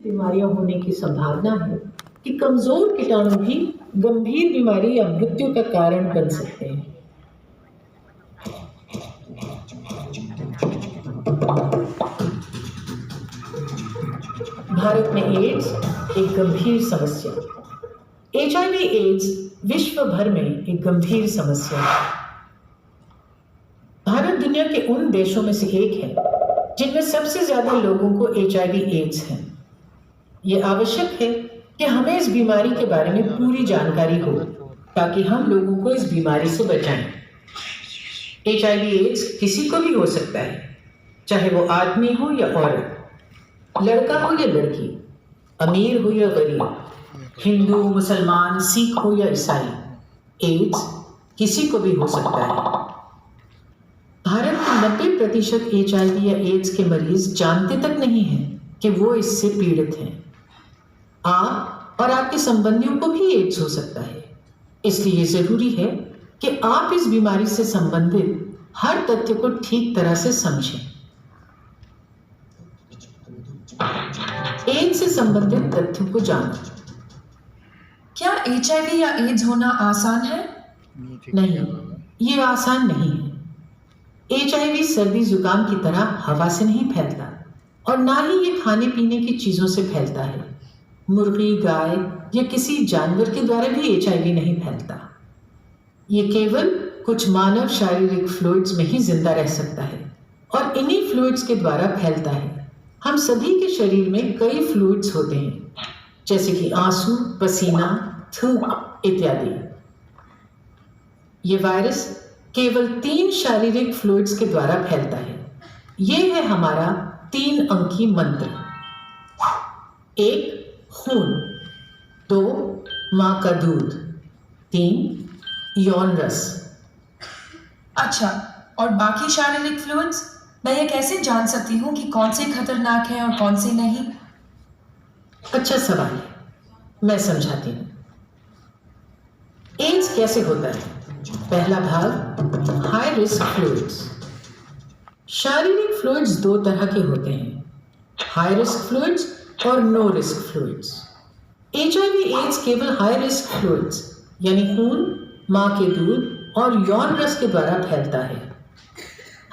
बीमारियां होने की संभावना है कि कमजोर कीटाणु भी गंभीर बीमारी या मृत्यु का कारण बन सकते हैं। भारत में एड्स एक गंभीर समस्या। HIV एड्स विश्व भर में एक गंभीर समस्या है। भारत दुनिया के उन देशों में से एक है जिनमें सबसे ज्यादा लोगों को HIV एड्स है। ये आवश्यक है कि हमें इस बीमारी के बारे में पूरी जानकारी हो ताकि हम लोगों को इस बीमारी से बचाएं। HIV एड्स किसी को भी हो सकता है, चाहे वो आदमी हो या औरत, लड़का हो या लड़की, अमीर हो या गरीब, हिंदू, मुसलमान, सिख हो या ईसाई। एड्स किसी को भी हो सकता है। भारत में 90% HIV या एड्स के मरीज जानते तक नहीं हैं कि वो इससे पीड़ित हैं। आप और आपके संबंधियों को भी एड्स हो सकता है, इसलिए जरूरी है कि आप इस बीमारी से संबंधित हर तथ्य को ठीक तरह से समझें। एड्स से संबंधित तथ्यों को जानें। क्या HIV या एड्स होना आसान है? नहीं, ये आसान नहीं है। HIV सर्दी जुकाम की तरह हवा से नहीं फैलता और ना ही ये खाने पीने की चीजों से फैलता है। मुर्गी, गाय या किसी जानवर के द्वारा भी HIV नहीं फैलता। ये केवल कुछ मानव शारीरिक फ्लूइड्स में ही जिंदा रह सकता है और इन्हीं फ्लूइड्स के द्वारा फैलता है। हम सभी के शरीर में कई फ्लूइड्स होते हैं, जैसे कि आंसू, पसीना, थूक इत्यादि। ये वायरस केवल 3 शारीरिक फ्लूइड्स के द्वारा फैलता है। ये है हमारा 3 अंकी मंत्र। 1 खून, 2 मां का दूध, 3 यौन रस। अच्छा, और बाकी शारीरिक फ्लूइड्स? मैं ये कैसे जान सकती हूँ कि कौन से खतरनाक हैं और कौन से नहीं? अच्छा सवाल है, मैं समझाती हूँ। एड्स कैसे होता है? पहला भाग, हाई रिस्क फ्लूइड्स। शारीरिक फ्लूइड्स 2 तरह के होते हैं, हाई रिस्क फ्लूइड्स और no risk fluids. HIV AIDS केवल हाई रिस्क फ्लूइड्स यानी खून, मां के दूध और यौन रस के द्वारा फैलता है।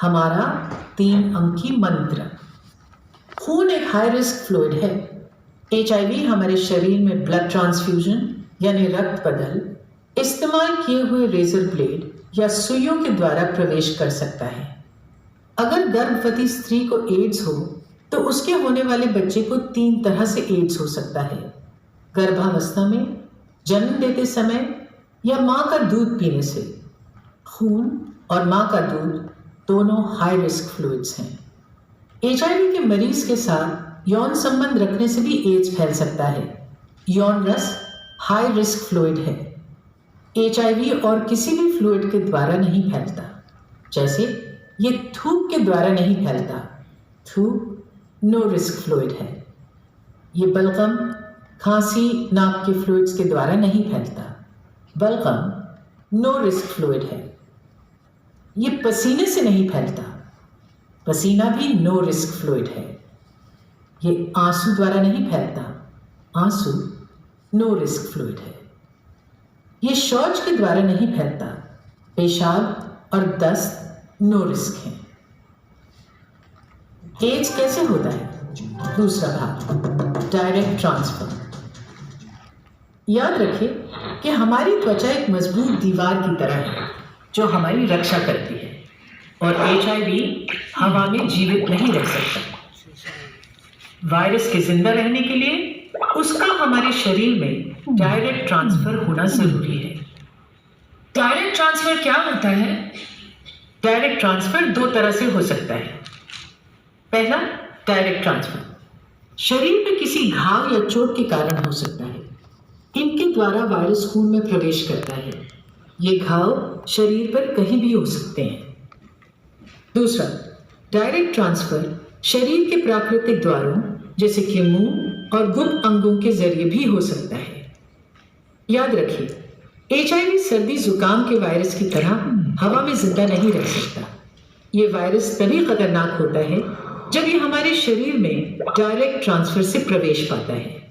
हमारा 3 अंकी मंत्र। खून एक हाई रिस्क फ्लूइड है। HIV हमारे शरीर में ब्लड ट्रांसफ्यूजन यानी रक्त बदल, इस्तेमाल किए हुए रेजर ब्लेड या सुइयों के द्वारा प्रवेश कर सकता है। अगर गर्भवती स्त्री को एड्स हो तो उसके होने वाले बच्चे को 3 तरह से एड्स हो सकता है: गर्भावस्था में, जन्म देते समय या मां का दूध पीने से। खून और मां का दूध दोनों हाई रिस्क फ्लूइड्स हैं। HIV के मरीज के साथ यौन संबंध रखने से भी एड्स फैल सकता है। यौन रस हाई रिस्क फ्लूइड है। HIV और किसी भी फ्लूइड के द्वारा नहीं फैलता, जैसे ये थूक के द्वारा नहीं फैलता। थूक नो रिस्क फ्लूइड है। ये बलगम, खांसी, नाक के फ्लूइड्स के द्वारा नहीं फैलता। बलगम नो रिस्क फ्लूइड है। ये पसीने से नहीं फैलता। पसीना भी नो रिस्क फ्लूइड है। ये आंसू द्वारा नहीं फैलता। आंसू नो रिस्क फ्लूइड है। ये शौच के द्वारा नहीं फैलता। पेशाब और दस्त नो रिस्क है। एड्स कैसे होता है? दूसरा भाग, डायरेक्ट ट्रांसफर। याद रखें कि हमारी त्वचा एक मजबूत दीवार की तरह है जो हमारी रक्षा करती है और HIV हवा में जीवित नहीं रह सकता। वायरस के जिंदा रहने के लिए उसका हमारे शरीर में डायरेक्ट ट्रांसफर होना जरूरी है। डायरेक्ट ट्रांसफर क्या होता है? डायरेक्ट ट्रांसफर 2 तरह से हो सकता है। पहला, डायरेक्ट ट्रांसफर शरीर में किसी घाव या चोट के कारण हो सकता है। इनके द्वारा वायरस खून में प्रवेश करता है। ये घाव शरीर पर कहीं भी हो सकते हैं। दूसरा, डायरेक्ट ट्रांसफर शरीर के प्राकृतिक द्वारों जैसे कि मुंह और गुप्त अंगों के जरिए भी हो सकता है। याद रखिए, HIV सर्दी जुकाम के वायरस की तरह हवा में जिंदा नहीं रह सकता। ये वायरस तभी खतरनाक होता है जब ये हमारे शरीर में डायरेक्ट ट्रांसफर से प्रवेश पाता है।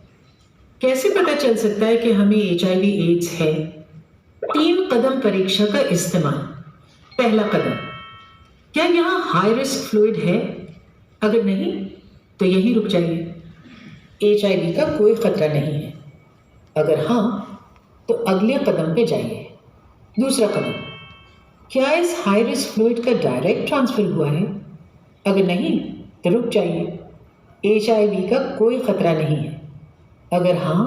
कैसे पता चल सकता है कि हमें HIV एड्स है? 3 कदम परीक्षा का इस्तेमाल। पहला कदम, क्या यहाँ हाई रिस्क फ्लूइड है? अगर नहीं तो यहीं रुक जाइए, HIV का कोई खतरा नहीं है। अगर हाँ तो अगले कदम पे जाइए। दूसरा कदम, क्या इस हाई रिस्क फ्लूइड का डायरेक्ट ट्रांसफर हुआ है? अगर नहीं तो रुक जाइए, HIV का कोई खतरा नहीं है। अगर हाँ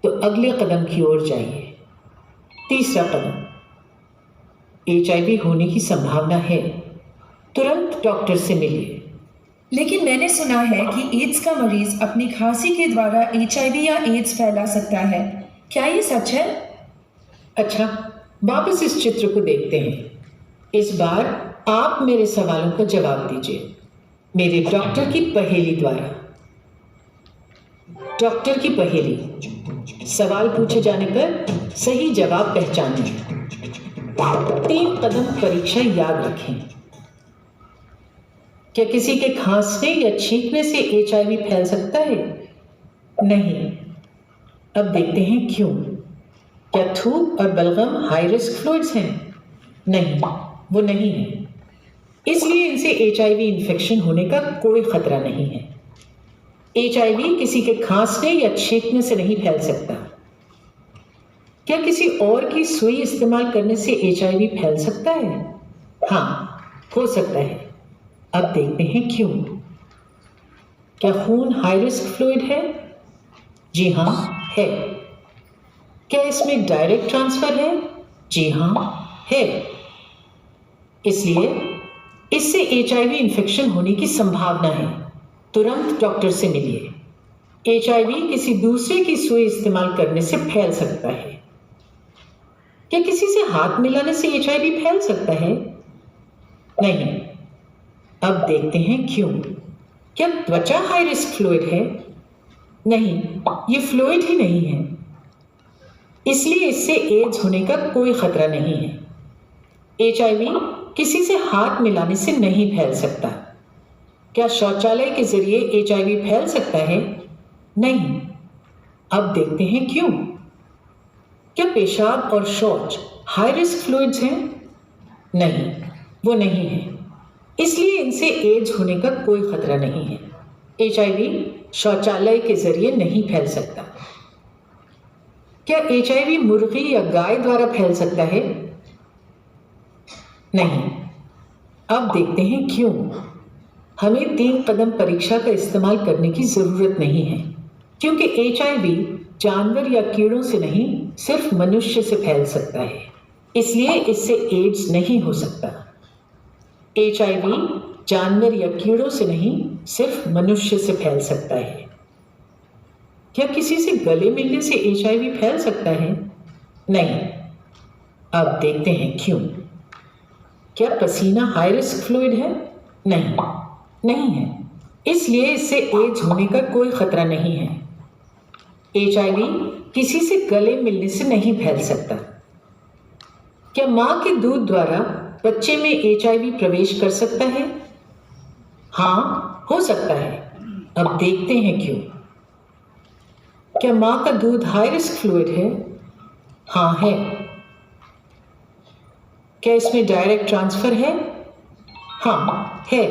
तो अगले कदम की ओर जाइए। तीसरा कदम, HIV होने की संभावना है, तुरंत डॉक्टर से मिलिए। लेकिन मैंने सुना है कि एड्स का मरीज अपनी खांसी के द्वारा HIV या एड्स फैला सकता है, क्या ये सच है? अच्छा, वापस इस चित्र को देखते हैं। इस बार आप मेरे सवालों का जवाब दीजिए मेरे डॉक्टर की पहेली द्वारा। डॉक्टर की पहेली। सवाल पूछे जाने पर सही जवाब पहचानिए। 3 कदम परीक्षा याद रखें। क्या किसी के खांसने या छींकने से HIV फैल सकता है? नहीं। अब देखते हैं क्यों। क्या थूक और बलगम हाई रिस्क फ्लूइड्स हैं? नहीं, वो नहीं है। इसलिए इनसे HIV इन्फेक्शन होने का कोई खतरा नहीं है। HIV किसी के खांसने या छींकने से नहीं फैल सकता। क्या किसी और की सुई इस्तेमाल करने से HIV फैल सकता है? हाँ, हो सकता है। अब देखते हैं क्यों। क्या खून हाई रिस्क फ्लूइड है? जी हाँ, है। क्या इसमें डायरेक्ट ट्रांसफर है? जी हाँ, है। इसलिए इससे HIV इन्फेक्शन होने की संभावना है, तुरंत डॉक्टर से मिलिए। HIV किसी दूसरे की सुई इस्तेमाल करने से फैल सकता है। क्या किसी से हाथ मिलाने से HIV फैल सकता है? नहीं। अब देखते हैं क्यों। क्या त्वचा हाई रिस्क फ्लूइड है? नहीं, ये फ्लूइड ही नहीं है। इसलिए इससे एड्स होने का कोई खतरा नहीं है। HIV किसी से हाथ मिलाने से नहीं फैल सकता। क्या शौचालय के जरिए HIV फैल सकता है? नहीं। अब देखते हैं क्यों। क्या पेशाब और शौच हाई रिस्क फ्लूइड्स हैं? नहीं, वो नहीं है। इसलिए इनसे एड्स होने का कोई खतरा नहीं है। HIV शौचालय के जरिए नहीं फैल सकता। क्या HIV मुर्गी या गाय द्वारा फैल सकता है? नहीं। अब देखते हैं क्यों। हमें 3 कदम परीक्षा का इस्तेमाल करने की जरूरत नहीं है, क्योंकि HIV जानवर या कीड़ों से नहीं, सिर्फ मनुष्य से फैल सकता है। इसलिए इससे एड्स नहीं हो सकता। HIV जानवर या कीड़ों से नहीं, सिर्फ मनुष्य से फैल सकता है। क्या किसी से गले मिलने से HIV फैल सकता है? नहीं। अब देखते हैं क्यों। क्या पसीना हाई रिस्क फ्लूइड है? नहीं, नहीं है। इसलिए इससे एड्स होने का कोई खतरा नहीं है। HIV किसी से गले मिलने से नहीं फैल सकता। क्या मां के दूध द्वारा बच्चे में HIV प्रवेश कर सकता है? हाँ, हो सकता है। अब देखते हैं क्यों। क्या मां का दूध हाई रिस्क फ्लूइड है? हाँ, है। क्या इसमें डायरेक्ट ट्रांसफर है? हाँ, है।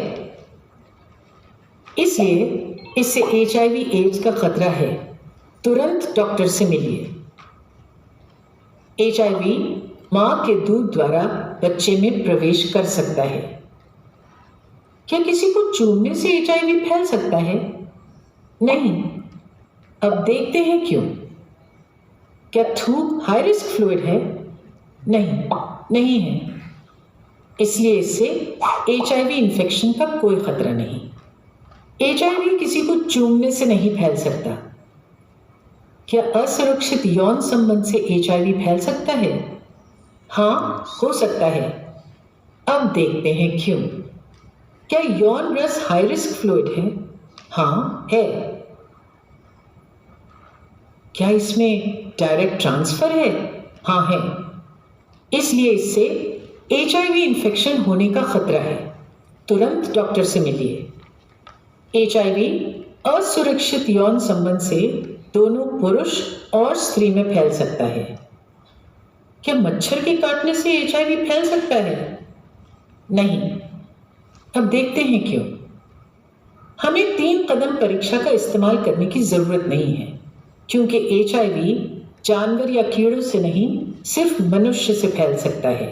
इसलिए इससे HIV एड्स का खतरा है, तुरंत डॉक्टर से मिलिए। HIV मां के दूध द्वारा बच्चे में प्रवेश कर सकता है। क्या किसी को चूमने से HIV फैल सकता है? नहीं। अब देखते हैं क्यों। क्या थूक हाई रिस्क फ्लूइड है? नहीं, नहीं है। इसलिए इससे HIV इन्फेक्शन का कोई खतरा नहीं। HIV किसी को चूमने से नहीं फैल सकता। क्या असुरक्षित यौन संबंध से HIV फैल सकता है? हाँ, हो सकता है। अब देखते हैं क्यों। क्या यौन रस हाई रिस्क फ्लूइड है? हाँ, है। क्या इसमें डायरेक्ट ट्रांसफर है? हाँ, है। इसलिए इससे HIV इन्फेक्शन होने का खतरा है, तुरंत डॉक्टर से मिलिए। HIV असुरक्षित यौन संबंध से दोनों पुरुष और स्त्री में फैल सकता है। क्या मच्छर के काटने से HIV फैल सकता है? नहीं। अब देखते हैं क्यों। हमें 3 कदम परीक्षा का इस्तेमाल करने की जरूरत नहीं है, क्योंकि HIV जानवर या कीड़ों से नहीं, सिर्फ मनुष्य से फैल सकता है।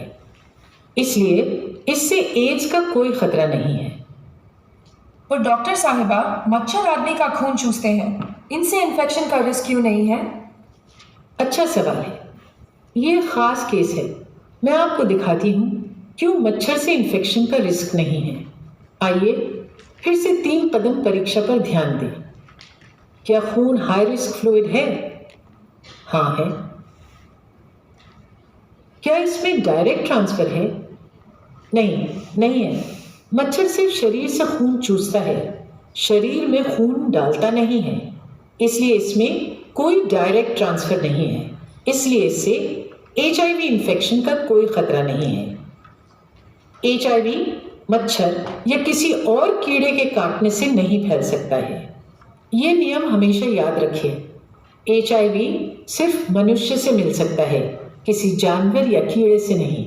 इसलिए इससे एड्स का कोई खतरा नहीं है। और डॉक्टर साहिबा, मच्छर आदमी का खून चूसते हैं, इनसे इन्फेक्शन का रिस्क क्यों नहीं है? अच्छा सवाल है। ये खास केस है। मैं आपको दिखाती हूँ क्यों मच्छर से इन्फेक्शन का रिस्क नहीं है। आइए फिर से 3 कदम परीक्षा पर ध्यान दें। क्या खून हाई रिस्क फ्लूइड है? हाँ है। क्या इसमें डायरेक्ट ट्रांसफर है? नहीं है। मच्छर सिर्फ शरीर से खून चूसता है, शरीर में खून डालता नहीं है। इसलिए इसमें कोई डायरेक्ट ट्रांसफर नहीं है। इसलिए इससे HIV इन्फेक्शन का कोई खतरा नहीं है। HIV मच्छर या किसी और कीड़े के काटने से नहीं फैल सकता है। ये नियम हमेशा याद रखिए। HIV सिर्फ मनुष्य से मिल सकता है, किसी जानवर या कीड़े से नहीं।